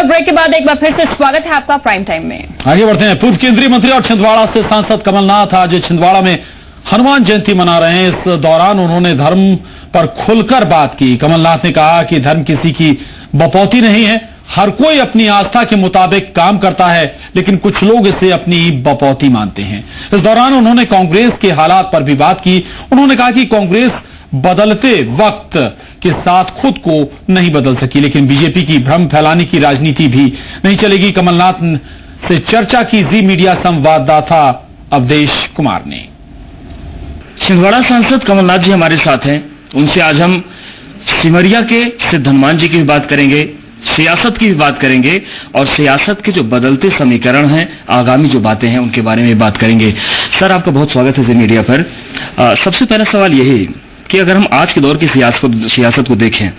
और ब्रेक के बाद एक बार फिर से स्वागत है आपका प्राइम टाइम में। आगे बढ़ते हैं। पूर्व केंद्रीय मंत्री और छिंदवाड़ा से सांसद कमलनाथ आज छिंदवाड़ा में हनुमान जयंती मना रहे हैं। इस दौरान उन्होंने धर्म पर खुलकर बात की। कमलनाथ ने कहा कि धर्म किसी की बपौती नहीं है, हर कोई अपनी आस्था के मुताबिक काम करता है, लेकिन कुछ लोग इसे अपनी बपौती मानते हैं। इस दौरान उन्होंने कांग्रेस के हालात पर भी बात की। उन्होंने कहा कि कांग्रेस बदलते वक्त के साथ खुद को नहीं बदल सकी, लेकिन बीजेपी की भ्रम फैलाने की राजनीति भी नहीं चलेगी। कमलनाथ से चर्चा की जी मीडिया संवाददाता अवधेश कुमार ने। छिंदवाड़ा सांसद कमलनाथ जी हमारे साथ हैं। उनसे आज हम सिमरिया के सिद्ध हनुमान जी की भी बात करेंगे, सियासत की भी बात करेंगे और सियासत के जो बदलते समीकरण हैं, आगामी जो बातें हैं, उनके बारे में बात करेंगे। सर, आपका बहुत स्वागत है जी मीडिया पर। सबसे पहला सवाल यही कि अगर हम आज के दौर की सियासत को देखें,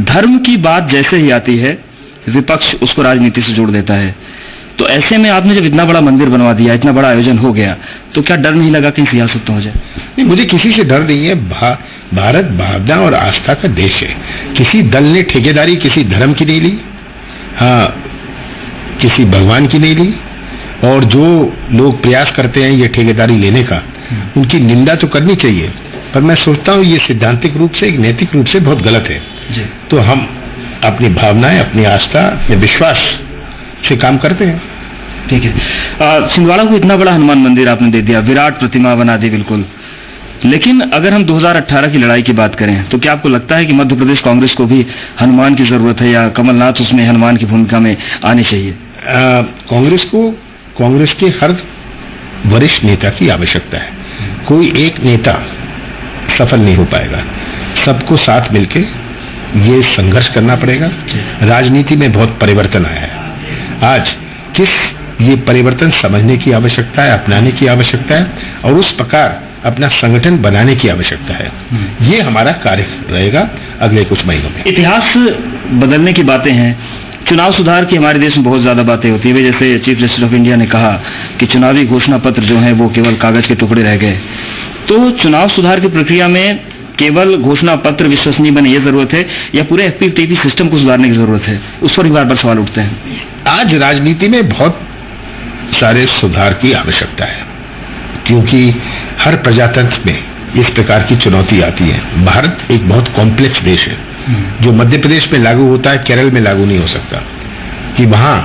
धर्म की बात जैसे ही आती है विपक्ष उसको राजनीति से जोड़ देता है। तो ऐसे में आपने जब इतना बड़ा मंदिर बनवा दिया, इतना बड़ा आयोजन हो गया, तो क्या डर नहीं लगा कि सियासत तो हो जाए? नहीं, मुझे किसी से डर नहीं है। भारत भावना और आस्था का देश है। किसी दल ने ठेकेदारी किसी धर्म की नहीं ली, हाँ, किसी भगवान की नहीं ली। और जो लोग प्रयास करते हैं ये ठेकेदारी लेने का, उनकी निंदा तो करनी चाहिए, पर मैं सोचता हूँ ये सिद्धांतिक रूप से, नैतिक रूप से बहुत गलत है जी। तो हम अपनी भावनाएं, अपनी आस्था, अपने विश्वास से काम करते हैं। ठीक है। छिंदवाड़ा को इतना बड़ा हनुमान मंदिर आपने दे दिया, विराट प्रतिमा बना दी बिल्कुल, लेकिन अगर हम 2018 की लड़ाई की बात करें तो क्या आपको लगता है कि मध्य प्रदेश कांग्रेस को भी हनुमान की जरूरत है या कमलनाथ उसमें हनुमान की भूमिका में आने चाहिए? कांग्रेस को कांग्रेस के हर वरिष्ठ नेता की आवश्यकता है। कोई एक नेता सफल नहीं हो पाएगा, सबको साथ मिलके ये संघर्ष करना पड़ेगा। राजनीति में बहुत परिवर्तन आया है। आज ये परिवर्तन समझने की आवश्यकता है, अपनाने की आवश्यकता है और उस प्रकार अपना संगठन बनाने की आवश्यकता है। ये हमारा कार्य रहेगा अगले कुछ महीनों में। इतिहास बदलने की बातें हैं, चुनाव सुधार की हमारे देश में बहुत ज्यादा बातें होती है। जैसे चीफ जस्टिस ऑफ इंडिया ने कहा कि चुनावी घोषणा पत्र जो है वो केवल कागज के टुकड़े रह गए। तो चुनाव सुधार की प्रक्रिया में केवल घोषणा पत्र विश्वसनीय बने ये जरूरत है या पूरे FPTP सिस्टम को सुधारने की जरूरत है? उस पर भी बार बार सवाल उठते हैं। आज राजनीति में बहुत सारे सुधार की आवश्यकता है, क्योंकि हर प्रजातंत्र में इस प्रकार की चुनौती आती है। भारत एक बहुत कॉम्प्लेक्स देश है। जो मध्य प्रदेश में लागू होता है केरल में लागू नहीं हो सकता, कि वहां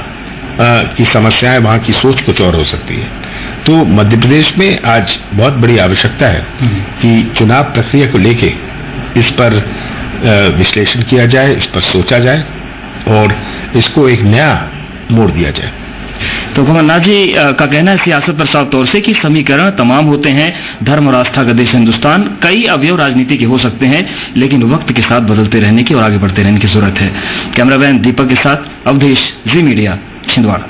की समस्याएं, वहां की सोच कुछ और हो सकती है। तो मध्य प्रदेश में आज बहुत बड़ी आवश्यकता है कि चुनाव प्रक्रिया को लेके इस पर विश्लेषण किया जाए, इस पर सोचा जाए और इसको एक नया मोड़ दिया जाए। तो कमलनाथ जी का कहना है सियासत पर साफ तौर से कि समीकरण तमाम होते हैं। धर्म और आस्था का देश हिंदुस्तान, कई अवयव राजनीति के हो सकते हैं, लेकिन वक्त के साथ बदलते रहने की और आगे बढ़ते रहने की जरूरत है। कैमरामैन दीपक के साथ अवधेश, जी मीडिया, छिंदवाड़ा।